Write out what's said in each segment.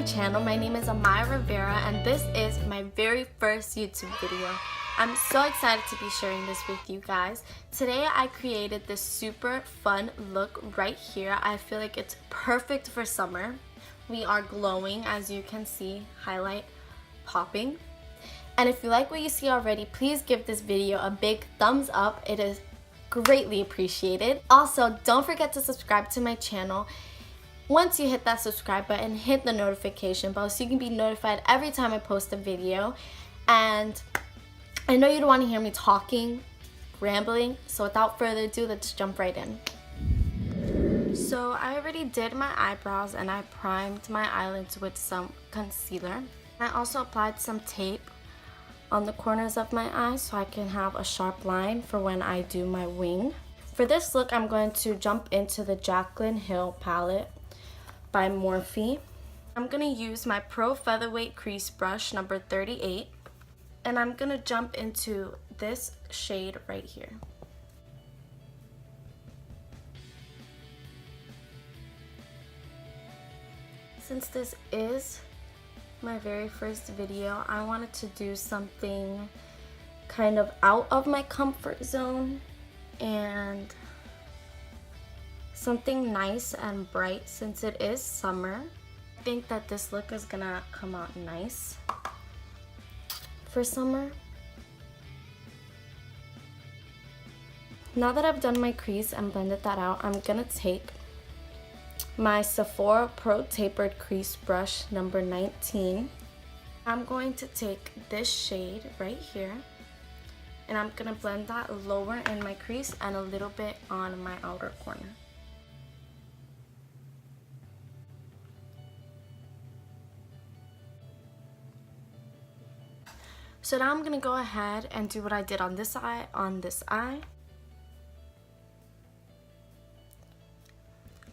channel. My name is Amaya Rivera and this is my very first YouTube video. I'm so excited to be sharing this with you guys. Today I created this super fun look right here. I feel like it's perfect for summer. We are glowing, as you can see, highlight popping. And if you like what you see already, please give this video a big thumbs up. It is greatly appreciated. Also, don't forget to subscribe to my channel. Once you hit that subscribe button, hit the notification bell so you can be notified every time I post a video. And I know you don't want to hear me talking, rambling, so without further ado, let's jump right in. So I already did my eyebrows and I primed my eyelids with some concealer. I also applied some tape on the corners of my eyes so I can have a sharp line for when I do my wing. For this look, I'm going to jump into the Jaclynhillxmorphe palette by Morphe. I'm going to use my Pro Featherweight Crease brush number 38, and I'm going to jump into this shade right here. Since this is my very first video, I wanted to do something kind of out of my comfort zone and something nice and bright since it is summer. I think that this look is gonna come out nice for summer. Now that I've done my crease and blended that out, I'm gonna take my Sephora Pro Tapered Crease brush number 19. I'm going to take this shade right here and I'm gonna blend that lower in my crease and a little bit on my outer corner. So now I'm gonna go ahead and do what I did on this eye, on this eye.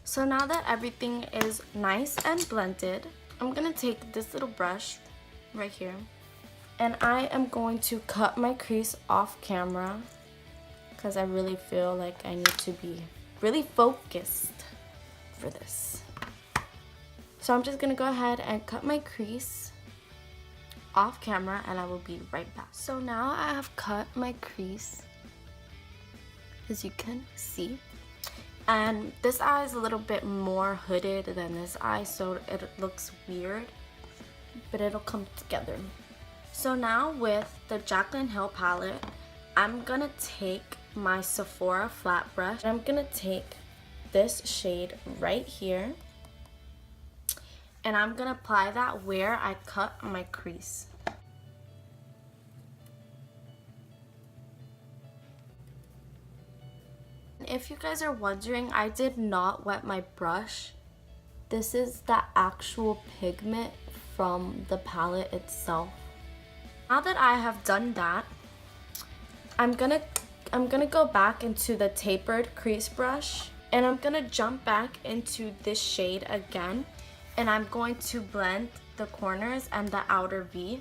So now that everything is nice and blended, I'm gonna take this little brush right here and I am going to cut my crease off camera because I really feel like I need to be really focused for this. So I'm just gonna go ahead and cut my crease off camera and I will be right back. So now I have cut my crease, as you can see. And this eye is a little bit more hooded than this eye, so it looks weird, but it'll come together. So now with the Jaclynhillxmorphe palette, I'm gonna take my Sephora flat brush. I'm gonna take this shade right here and I'm gonna apply that where I cut my crease. If you guys are wondering, I did not wet my brush. This is the actual pigment from the palette itself. Now that I have done that, I'm gonna go back into the Tapered crease brush and I'm gonna jump back into this shade again and I'm going to blend the corners and the outer V.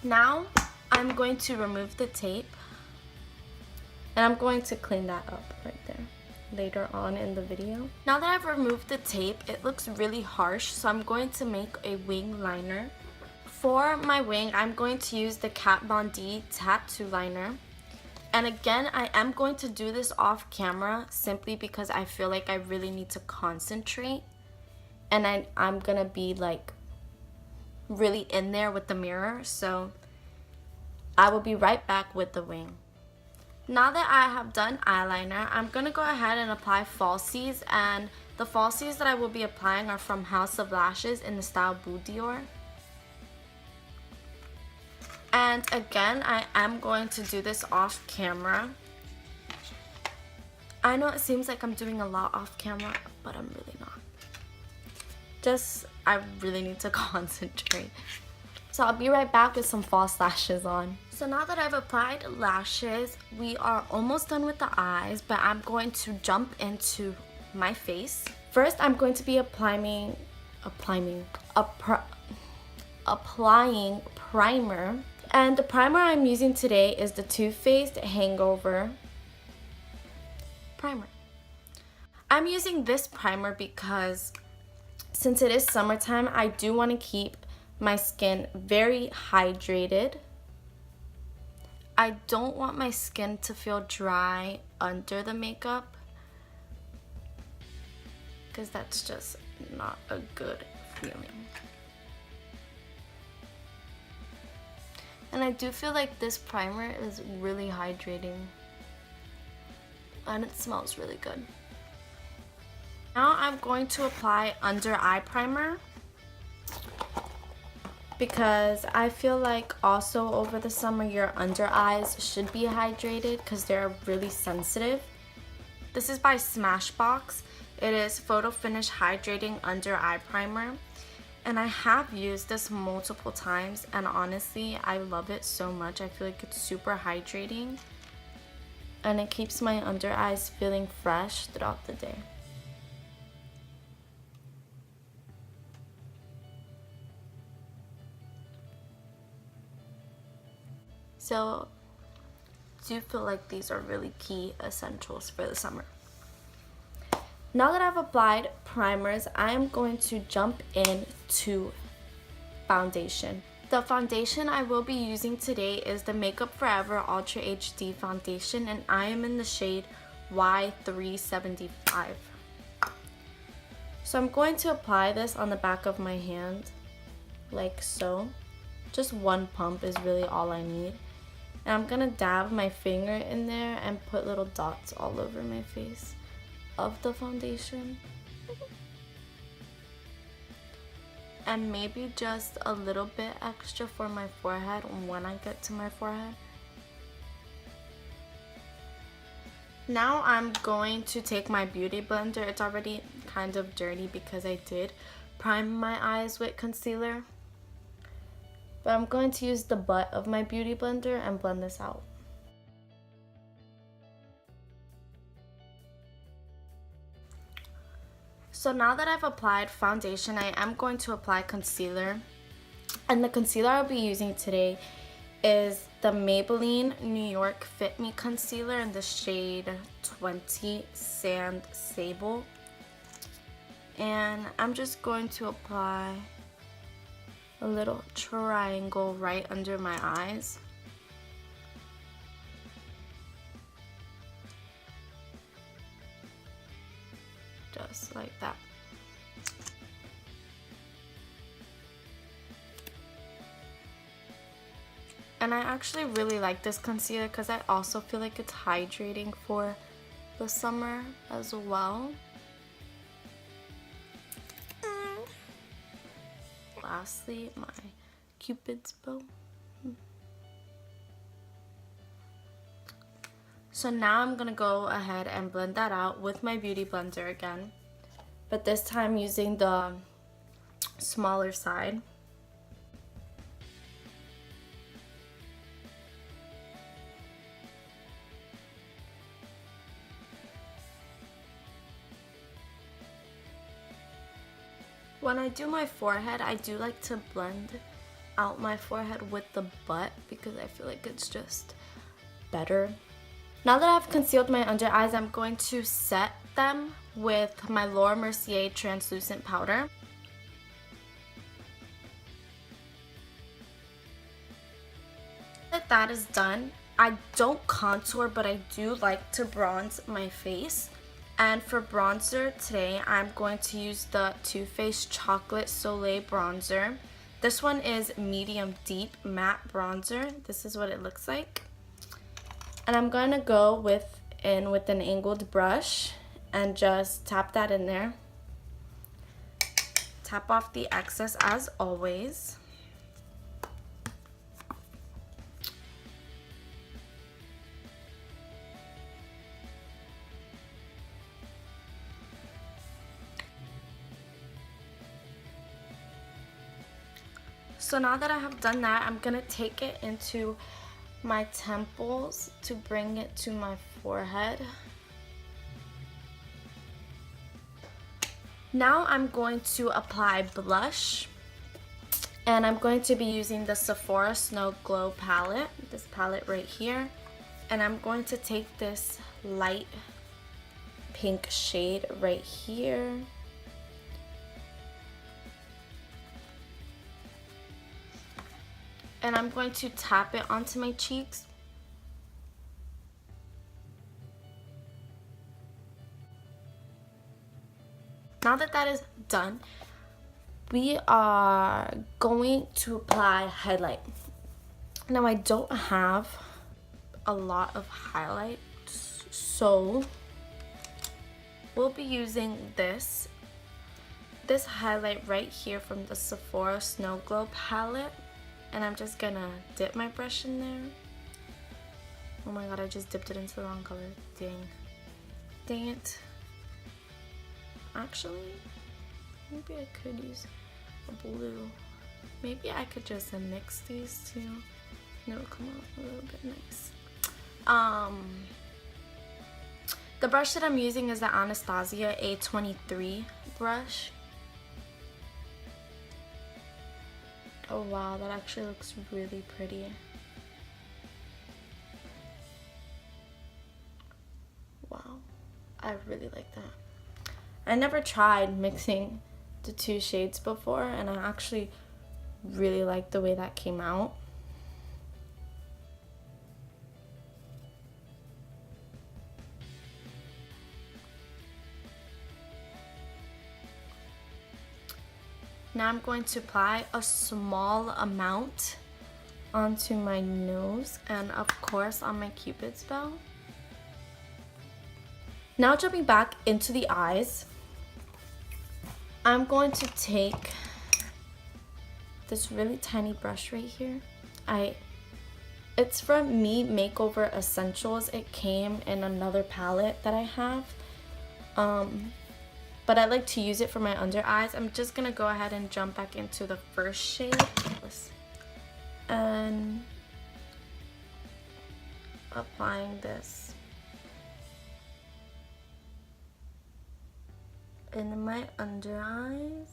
Now I'm going to remove the tape and I'm going to clean that up right there later on in the video. Now that I've removed the tape, it looks really harsh, so I'm going to make a wing liner. For my wing, I'm going to use the Kat Von D tattoo liner. And again, I am going to do this off camera simply because I feel like I really need to concentrate. And I'm gonna be like really in there with the mirror, so I will be right back with the wing. Now that I have done eyeliner, I'm gonna go ahead and apply falsies, and the falsies that I will be applying are from House of Lashes in the style BOUDIOR. And again, I am going to do this off camera. I know it seems like I'm doing a lot off camera, but I'm really not. I really need to concentrate. So I'll be right back with some false lashes on. So now that I've applied lashes, we are almost done with the eyes, but I'm going to jump into my face. First, I'm going to be applying primer. And the primer I'm using today is the Too Faced Hangover primer. I'm using this primer because since it is summertime, I do want to keep my skin very hydrated. I don't want my skin to feel dry under the makeup because that's just not a good feeling. And I do feel like this primer is really hydrating and it smells really good. Now I'm going to apply under eye primer because I feel like also over the summer your under eyes should be hydrated because they're really sensitive. This is by Smashbox. It is Photo Finish Hydrating Under Eye Primer. And I have used this multiple times and honestly I love it so much. I feel like it's super hydrating and it keeps my under eyes feeling fresh throughout the day. So I do feel like these are really key essentials for the summer. Now that I've applied primers, I am going to jump into foundation. The foundation I will be using today is the Makeup Forever Ultra HD foundation and I am in the shade Y375. So I'm going to apply this on the back of my hand like so. Just one pump is really all I need. And I'm gonna dab my finger in there and put little dots all over my face of the foundation. And maybe just a little bit extra for my forehead when I get to my forehead. Now I'm going to take my beauty blender. It's already kind of dirty because I did prime my eyes with concealer. But I'm going to use the butt of my beauty blender and blend this out. So now that I've applied foundation, I am going to apply concealer. And the concealer I'll be using today is the Maybelline New York Fit Me Concealer in the shade 20 Sand Sable. And I'm just going to apply a little triangle right under my eyes. Just like that. And I actually really like this concealer because I also feel like it's hydrating for the summer as well. Lastly, my Cupid's bow. So now I'm gonna go ahead and blend that out with my beauty blender again, but this time using the smaller side. When I do my forehead, I do like to blend out my forehead with the butt because I feel like it's just better. Now that I've concealed my under eyes, I'm going to set them with my Laura Mercier translucent powder. That is done. I don't contour, but I do like to bronze my face. And for bronzer today, I'm going to use the Too Faced Chocolate Soleil bronzer. This one is medium deep matte bronzer. This is what it looks like. And I'm going to go with an angled brush and just tap that in there. Tap off the excess as always. So now that I have done that, I'm going to take it into my temples to bring it to my forehead. Now I'm going to apply blush. And I'm going to be using the Sephora Snow Glow palette, this palette right here. And I'm going to take this light pink shade right here. And I'm going to tap it onto my cheeks. Now that that is done, we are going to apply highlight. Now I don't have a lot of highlight, so we'll be using this highlight right here from the Sephora Snow Glow palette, and I'm just gonna dip my brush in there. Oh my god, I just dipped it into the wrong color. Dang it. Actually, maybe I could use a blue. Maybe I could just mix these two and it'll come out a little bit nice. The brush that I'm using is the Anastasia A23 brush. Oh wow, that actually looks really pretty. Wow, I really like that. I never tried mixing the two shades before, and I actually really like the way that came out. Now I'm going to apply a small amount onto my nose and of course on my Cupid's bow. Now jumping back into the eyes, I'm going to take this really tiny brush right here. It's from Makeover Essentials. It came in another palette that I have. But I like to use it for my under eyes. I'm just gonna go ahead and jump back into the first shade and applying this in my under eyes.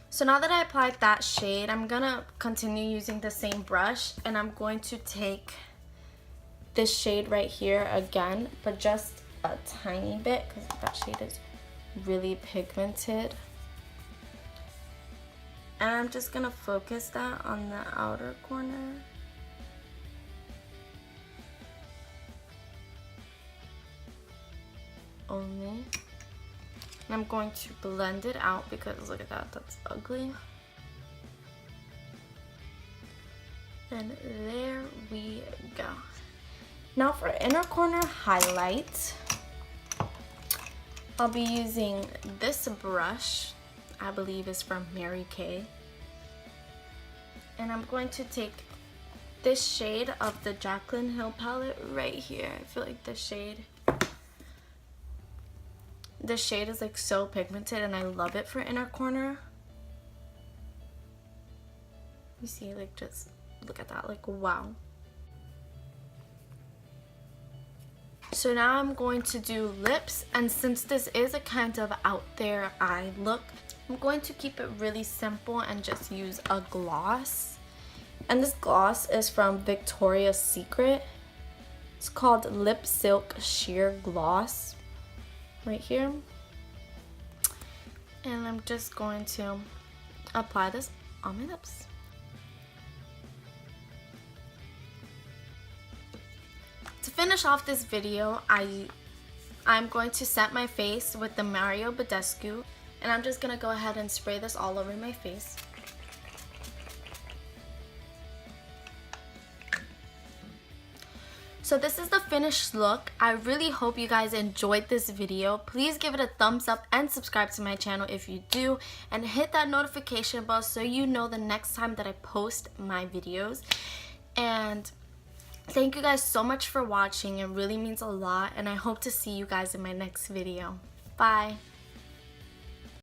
So now that I applied that shade, I'm gonna continue using the same brush, and I'm going to take this shade right here again, but just a tiny bit because that shade is really pigmented. And I'm just gonna focus that on the outer corner. Only. And I'm going to blend it out because look at that, that's ugly. And there we go. Now for inner corner highlight, I'll be using this brush, I believe is from Mary Kay. And I'm going to take this shade of the Jaclynhill palette right here. I feel like this shade is like so pigmented and I love it for inner corner. You see, like just look at that, like wow. So now I'm going to do lips, and since this is a kind of out there eye look, I'm going to keep it really simple and just use a gloss. And this gloss is from Victoria's Secret. It's called Lip Silk Sheer Gloss right here. And I'm just going to apply this on my lips. To finish off this video, I'm going to set my face with the Mario Badescu, and I'm just going to go ahead and spray this all over my face. So this is the finished look. I really hope you guys enjoyed this video. Please give it a thumbs up and subscribe to my channel if you do, and hit that notification bell so you know the next time that I post my videos. And thank you guys so much for watching. It really means a lot, and I hope to see you guys in my next video. Bye.